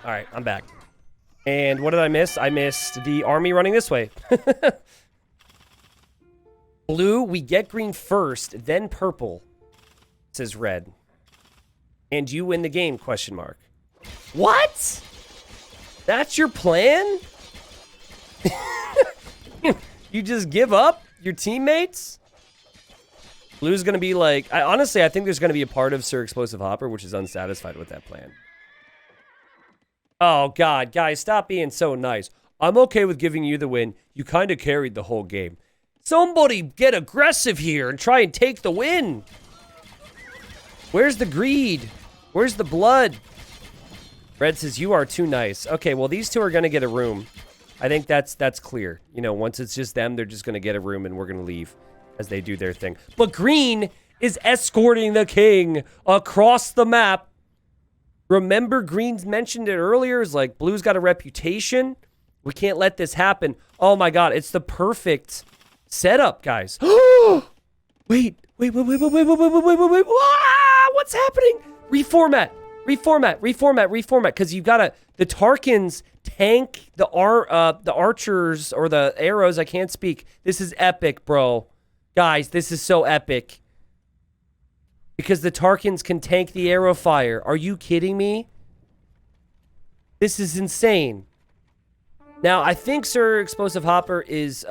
All right, I'm back. And what did I miss? I missed the army running this way. Blue, we get Green first, then Purple, says Red. And you win the game, question mark. What? That's your plan? You just give up your teammates? Blue's going to be like... honestly, I think there's going to be a part of Sir Explosive Hopper which is unsatisfied with that plan. Oh, God, guys, stop being so nice. I'm okay with giving you the win. You kind of carried the whole game. Somebody get aggressive here and try and take the win. Where's the greed? Where's the blood? Red says, you are too nice. Okay, well, these two are going to get a room. I think that's clear. You know, once it's just them, they're just going to get a room and we're going to leave as they do their thing. But Green is escorting the King across the map. Remember, Green's mentioned it earlier. Is like, Blue's got a reputation. We can't let this happen. Oh my God, it's the perfect setup, guys. Wait. Ah, what's happening? Reformat. Because you've got the Tarkans tank the archers or the arrows. I can't speak. This is epic, bro. Guys, this is so epic. Because the Tarkans can tank the arrow fire. Are you kidding me? This is insane. Now, I think Sir Explosive Hopper is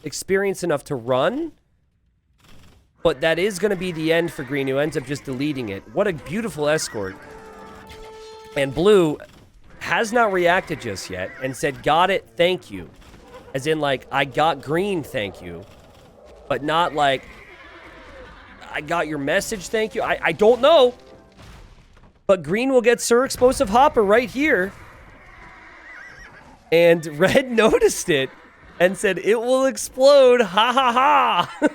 experienced enough to run. But that is going to be the end for Green, who ends up just deleting it. What a beautiful escort. And Blue has not reacted just yet and said, got it, thank you. As in, like, I got Green, thank you. But not like... I got your message, thank you. I don't know. But Green will get Sir Explosive Hopper right here. And Red noticed it and said, it will explode. Ha ha ha.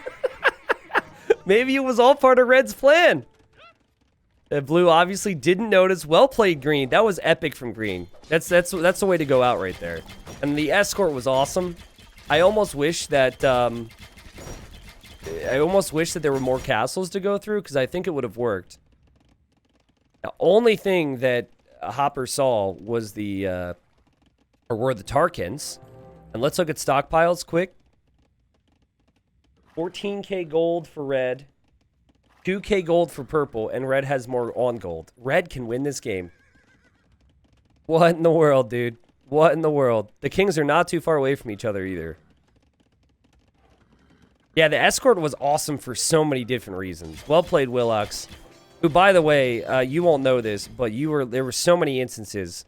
Maybe it was all part of Red's plan. And Blue obviously didn't notice. Well played, Green. That was epic from Green. That's the way to go out right there. And the escort was awesome. I almost wish that... I almost wish that there were more castles to go through, because I think it would have worked. The only thing that Hopper saw was were the Tarkins. And let's look at stockpiles quick. 14k gold for red. 2k gold for purple, and red has more on gold. Red can win this game. What in the world, dude? What in the world? The kings are not too far away from each other either. Yeah, the Escort was awesome for so many different reasons. Well played, Willux. Who, by the way, you won't know this, but there were so many instances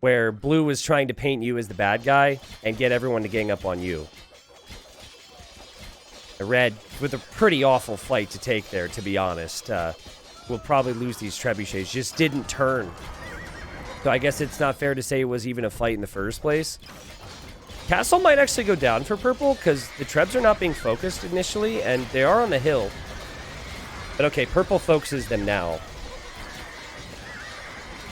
where Blue was trying to paint you as the bad guy and get everyone to gang up on you. The red, with a pretty awful fight to take there, to be honest. We'll probably lose these trebuchets. Just didn't turn. So I guess it's not fair to say it was even a fight in the first place. Castle might actually go down for purple, because the trebs are not being focused initially, and they are on the hill. But okay, purple focuses them now.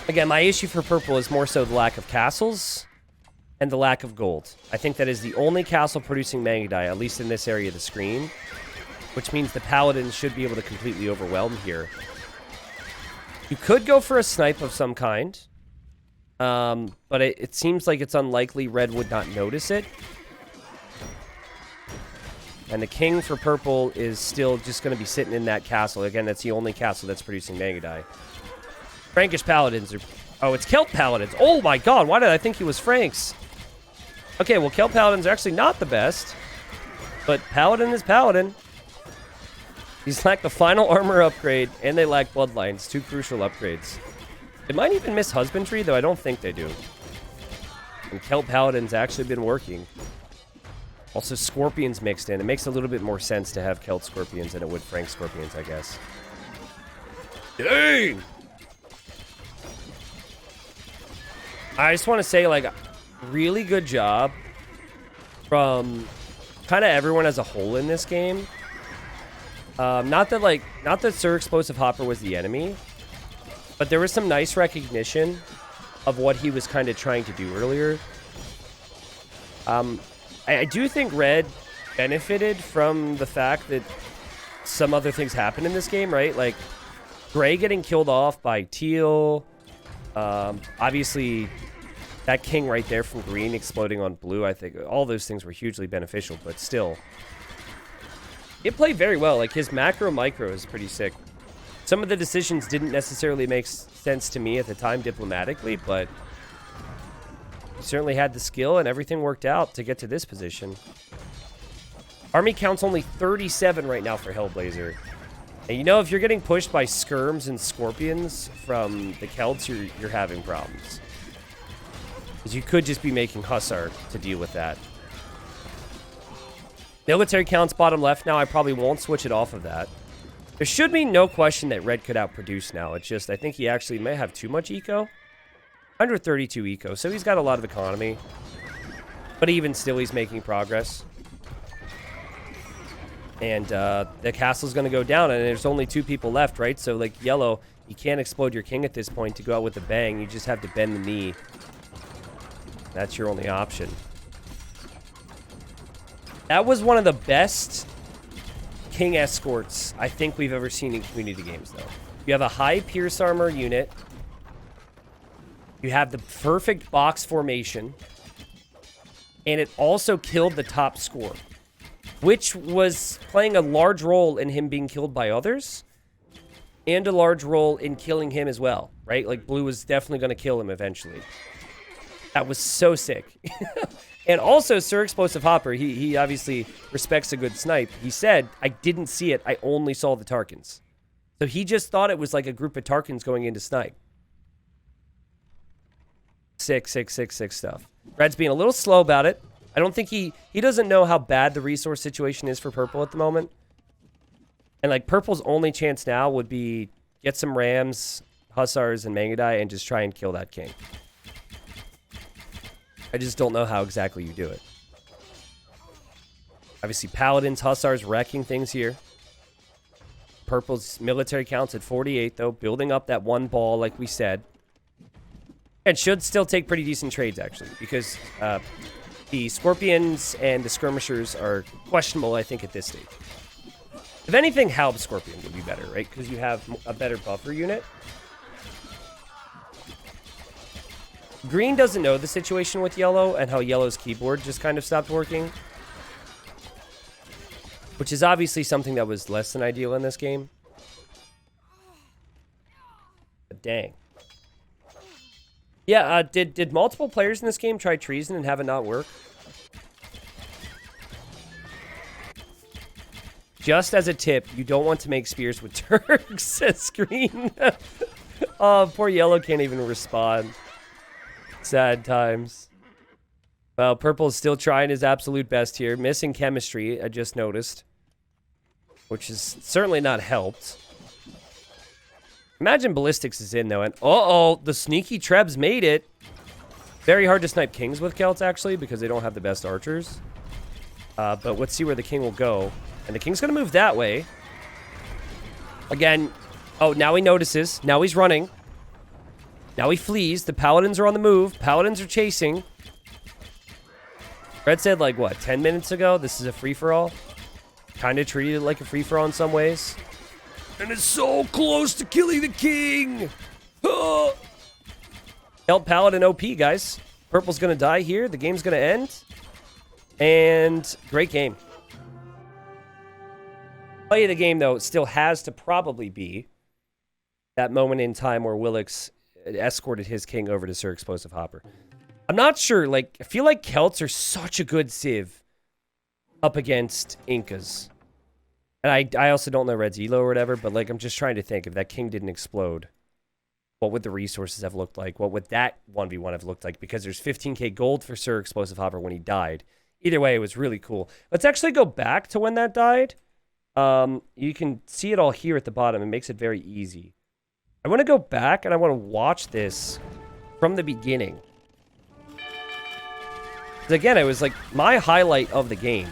Again, my issue for purple is more so the lack of castles and the lack of gold. I think that is the only castle producing Mangudai, at least in this area of the screen, which means the paladins should be able to completely overwhelm here. You could go for a snipe of some kind. But it seems like it's unlikely red would not notice it. And the king for purple is still just going to be sitting in that castle. Again, that's the only castle that's producing Mangudai. Frankish paladins are... Oh, it's Celt paladins. Oh my god, why did I think he was Franks? Okay, well, Celt paladins are actually not the best. But paladin is paladin. These lack the final armor upgrade, and they lack bloodlines. Two crucial upgrades. They might even miss husbandry, though I don't think they do. And Celt Paladin's actually been working. Also, Scorpions mixed in. It makes a little bit more sense to have Celt Scorpions than it would Frank Scorpions, I guess. Dang! I just want to say, like, really good job from kind of everyone as a whole in this game. Not that Sir Explosive Hopper was the enemy, but there was some nice recognition of what he was kind of trying to do earlier. I do think Red benefited from the fact that some other things happened in this game, right? Like, Gray getting killed off by Teal. Obviously, that king right there from Green exploding on Blue. I think all those things were hugely beneficial, but still. It played very well. Like, his macro-micro is pretty sick. Some of the decisions didn't necessarily make sense to me at the time diplomatically, but he certainly had the skill and everything worked out to get to this position. Army count's only 37 right now for Hellblazer. And you know, if you're getting pushed by skirms and scorpions from the Celts, you're having problems. Because you could just be making Hussar to deal with that. Military count's bottom left now. I probably won't switch it off of that. There should be no question that Red could outproduce now. It's just, I think he actually may have too much eco. 132 eco, so he's got a lot of economy. But even still, he's making progress. And the castle's going to go down, and there's only 2 people left, right? So, like, yellow, you can't explode your king at this point to go out with a bang. You just have to bend the knee. That's your only option. That was one of the best king escorts I think we've ever seen in community games, though. You have a high pierce armor unit. You have the perfect box formation. And it also killed the top score, which was playing a large role in him being killed by others and a large role in killing him as well, right? Like, Blue was definitely going to kill him eventually. That was so sick. And also, Sir Explosive Hopper, he obviously respects a good snipe. He said, I didn't see it. I only saw the Tarkins. So he just thought it was like a group of Tarkins going into snipe. Sick stuff. Red's being a little slow about it. I don't think he doesn't know how bad the resource situation is for purple at the moment. And, like, purple's only chance now would be get some Rams, Hussars, and Mangudai and just try and kill that king. I just don't know how exactly you do it. Obviously, Paladins, Hussars wrecking things here. Purple's military counts at 48, though, building up that one ball, like we said. And should still take pretty decent trades, actually, because the Scorpions and the Skirmishers are questionable, I think, at this stage. If anything, Halb Scorpion would be better, right? Because you have a better buffer unit. Green doesn't know the situation with yellow and how yellow's keyboard just kind of stopped working. Which is obviously something that was less than ideal in this game. But dang. Yeah, did multiple players in this game try treason and have it not work? Just as a tip, you don't want to make spears with Turks, says Green. Oh, poor yellow can't even respond. Sad times. Well, purple is still trying his absolute best here. Missing chemistry, I just noticed. Which is certainly not helped. Imagine ballistics is in, though. And uh-oh, the sneaky Trebs made it. Very hard to snipe kings with Celts, actually, because they don't have the best archers. But let's see where the king will go. And the king's going to move that way. Again. Oh, now he notices. Now he's running. Now he flees. The paladins are on the move. Paladins are chasing. Red said, like, what, 10 minutes ago? This is a free-for-all? Kind of treated it like a free-for-all in some ways. And it's so close to killing the king! Oh. Celt Paladin OP, guys. Purple's going to die here. The game's going to end. And great game. Play of the game, though, still has to probably be that moment in time where Willix escorted his king over to Sir Explosive Hopper. I'm not sure. Like, I feel like Celts are such a good civ up against Incas. And I also don't know Red's elo or whatever, but, like, I'm just trying to think. If that king didn't explode, what would the resources have looked like? What would that 1v1 have looked like? Because there's 15k gold for Sir Explosive Hopper when he died. Either way, it was really cool. Let's actually go back to when that died. You can see it all here at the bottom. It makes it very easy. I want to go back and I want to watch this from the beginning. Again, it was like my highlight of the game.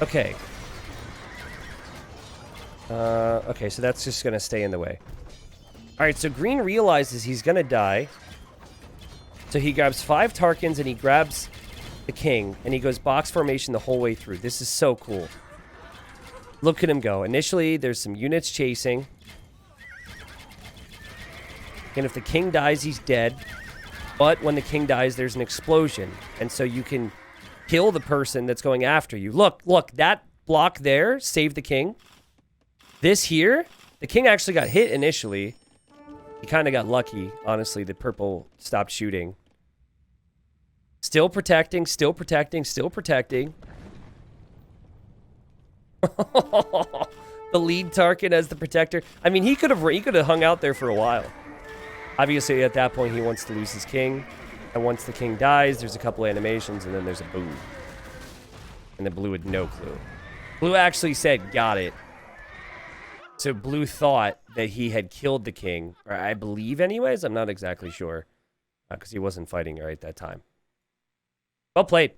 Okay. Okay, so that's just going to stay in the way. Alright, so Green realizes he's going to die. So he grabs 5 Tarkins and he grabs the king. And he goes box formation the whole way through. This is so cool. Look at him go. Initially, there's some units chasing. And if the king dies, he's dead. But when the king dies, there's an explosion. And so you can kill the person that's going after you. Look, that block there saved the king. This here, the king actually got hit initially. He kind of got lucky, honestly. The purple stopped shooting. Still protecting, still protecting, still protecting. The lead Tarkin as the protector. I mean, he could have hung out there for a while. Obviously, at that point, he wants to lose his king. And once the king dies, there's a couple animations, and then there's a boom. And the blue had no clue. Blue actually said, got it. So blue thought that he had killed the king. Or I believe anyways. I'm not exactly sure. Because he wasn't fighting right at that time. Well played.